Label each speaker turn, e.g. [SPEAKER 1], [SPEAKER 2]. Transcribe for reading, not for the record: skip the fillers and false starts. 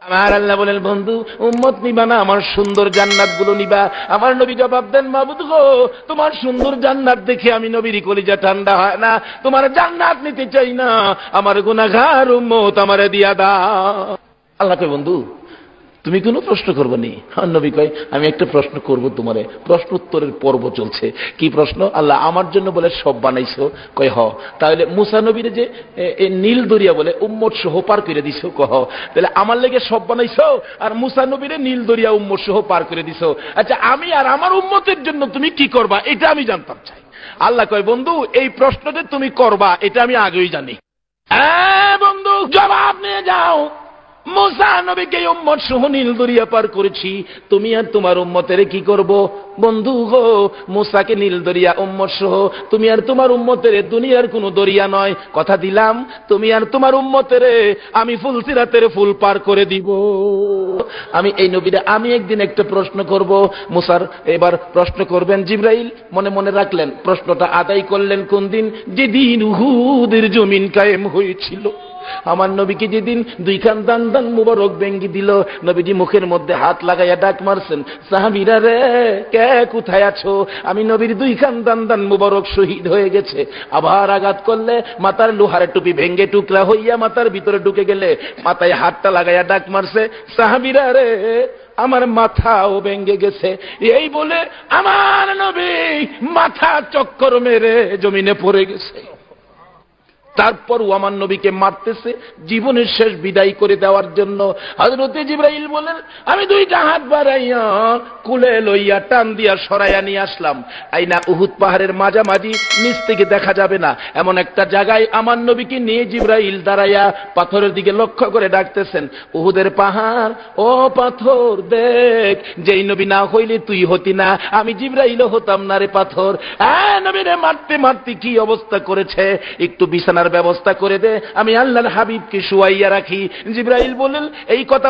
[SPEAKER 1] আমার আল্লাহ বলেন, বন্ধু উম্মত নিবা না, আমার সুন্দর জান্নাত গুলো নিবা। আমার নবী জবাব দেন, মাবুদ গো, তোমার সুন্দর জান্নাত দেখে আমি নবীর কলিজা ঠান্ডা হয় না, তোমার জান্নাত নিতে চাই না, আমার গুনাহগার উম্মত আমারে দিয়া দাও। আল্লাহ কয়, বন্ধু তুমি কোনো প্রশ্ন করবে নি? নবী কয়, আমি একটা প্রশ্ন করব তোমারে। প্রশ্ন উত্তরের পর্ব চলছে। কি প্রশ্ন? আল্লাহ আমার জন্য বলে সব বানাইছো? কয় হ। তাহলে মুসা নবীরে যে নীল দরিয়া বলে উম্মত সহ পার করে দিছো? কহ। তাহলে আমার লেগে সব বানাইছো আর মুসা নবীরে নীল দরিয়া উম্মত সহ পার করে দিছো। আচ্ছা, আমি আর আমার উম্মতের জন্য তুমি কি করবা এটা আমি জানতাম চাই। আল্লাহ কয়, বন্ধু এই প্রশ্নটা তুমি করবা এটা আমি আগেই জানি। বন্ধু জবাব নিয়ে যাও। মুসা নবীকে উম্মত সহ নীল দরিয়া পার করেছি, তুমি আর তোমার উম্মতের কি করব? বন্ধু গো, মুসাকে নীল দরিয়া উম্মত সহ, তুমি আর তোমার উম্মতের দুনিয়ার কোন দরিয়া নয়, কথা দিলাম তুমি আর তোমার উম্মতের আমি ফুলসিরাতের ফুল পার করে দিব। আমি এই নবীরা আমি একদিন একটা প্রশ্ন করব। মুসার এবার প্রশ্ন করবেন জিবরাইল, মনে মনে রাখলেন। প্রশ্নটা আদায় করলেন কোন দিন? যেদিন উহুদের জমিন কায়েম হয়েছিল। আমার নবীকে যেদিন দুইখান দান দান মুবারক ভেঙ্গি দিল, নবীজি মুখের মধ্যে হাত লাগাইয়া ডাক মারছেন, সাহাবীরা রে কে কোথায় আছো? আমি নবীর দুইখান দান দান মুবারক শহীদ হয়ে গেছে। আবার আঘাত করলে মাথার লোহার টুপি ভেঙ্গে টুকরা হইয়া মাথার ভিতরে ঢুকে গেলে মাথায় হাতটা লাগাইয়া ডাক মারছে, সাহাবীরা রে আমার মাথাও ভেঙ্গে গেছে। এই বলে আমার নবী মাথা চক্কর মেরে জমিনে পড়ে গেছে। তারপর আমার নবীকে মারতেছে জীবনের শেষ বিদায় করে দেওয়ার জন্য। হযরতে জিবরাইল বলেন, আমি দুইটা হাত বাড়াইয়া কুলে লইয়া টান দিয়া সরাইয়া নিয়ে আসলাম। আইনা উহুদ পাহাড়ের মাঝামাঝি, নিচ থেকে দেখা যাবে না এমন একটা জায়গায় আমার নবীকে নিয়ে জিবরাইল দাঁড়াইয়া পাথরের দিকে লক্ষ্য করে ডাকতেছেন, উহুদের পাহাড় ও পাথর দেখ, যেই নবী না হইলে তুই হতি না, আমি জিবরাইলও হতাম না রে পাথর। নবীরে মারতে মারতে কি অবস্থা করেছে, একটু বিছানার ব্যবস্থা করে দে, আমি আল্লাহর হাবিবকে শুয়াইয়া রাখি। জিবরাইল বলেন, এই কথা